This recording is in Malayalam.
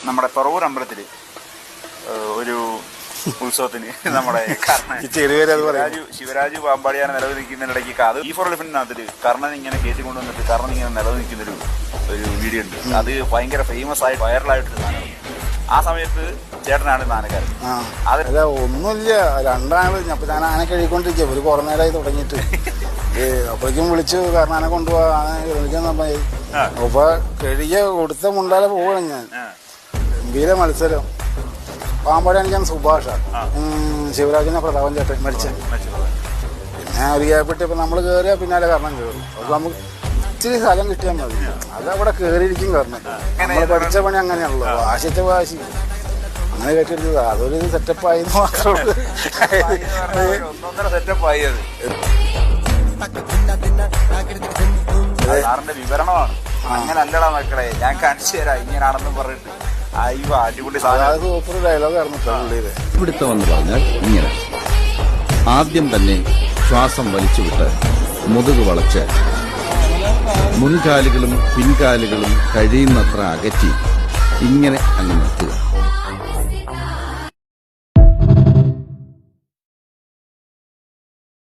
നമ്മുടെ പറവൂർ അമ്പലത്തിൽ ഒരു ഉത്സവത്തിന് നമ്മുടെ ശിവരാജ് പാമ്പാടിയാണ് നിലനിൽക്കുന്നതിനിടയ്ക്ക് അത് E4 Elephantനകത്തില് കർണൻ ഇങ്ങനെ കയറ്റി കൊണ്ടുവന്നിട്ട് കർണൻ ഇങ്ങനെ നിലനിൽക്കുന്നൊരു വീഡിയോ ഉണ്ട്. അത് ഭയങ്കര ഫേമസ് ആയിട്ട് വൈറലായിട്ടൊരു സാധനമാണ്. ആ സമയത്ത് ചേട്ടനാണ് ആനക്കാരൻ. അതല്ല ഒന്നുമില്ല, രണ്ടാണ് ഞാൻ ആന കഴിക്കൊണ്ടിരിക്കുക. ഒരു കുറേ നേരമായി തുടങ്ങിയിട്ട് അപ്പോഴേക്കും വിളിച്ചു കാരണം ആന കൊണ്ടുപോവാ വിളിക്കാൻ നന്നായി. അപ്പൊ കഴിയ കൊടുത്ത മുണ്ടാലെ പോവാണ് ഞാൻ. ഗംഭീര മത്സരം. പാമ്പാടി അണിക്കാൻ സുഭാഷ, ശിവരാജിനെ പ്രതാപൻ ചേട്ടൻ മരിച്ച. പിന്നെ ഒരു ഗ്യാപ്പിട്ട് ഇപ്പൊ നമ്മള് കയറിയാ പിന്നാലെ കാരണം കയറും. അപ്പൊ നമുക്ക് ഇച്ചിരി സ്ഥലം കിട്ടിയാൽ മതി. അതവിടെ കയറിയിരിക്കും കാരണം നമ്മൾ പഠിച്ച പണി അങ്ങനെയാണല്ലോ. വാശിച്ച വാശി അങ്ങനെ കേട്ടിരുന്നത് അതൊരു സെറ്റപ്പായി മാത്രമേ സെറ്റപ്പായി. സാറിന്റെ വിവരണമാണ്. അങ്ങനെ അല്ലടാ മക്കളെ, ഞാൻ കാണിച്ചു തരാം ഇങ്ങനെയാണെന്നും പറഞ്ഞിട്ട് അടിപൊളി സൂപ്പർ ഡയലോഗായിരുന്നു പുള്ളിയുടെ. പിടുത്തമെന്ന് പറഞ്ഞാൽ ഇങ്ങനെ ആദ്യം തന്നെ ശ്വാസം വലിച്ചുവിട്ട് മുതുക് വളച്ച് മുൻകാലുകളും പിൻകാലുകളും കഴിയുന്നത്ര അകറ്റി ഇങ്ങനെ അങ്ങ് നിർത്തുക.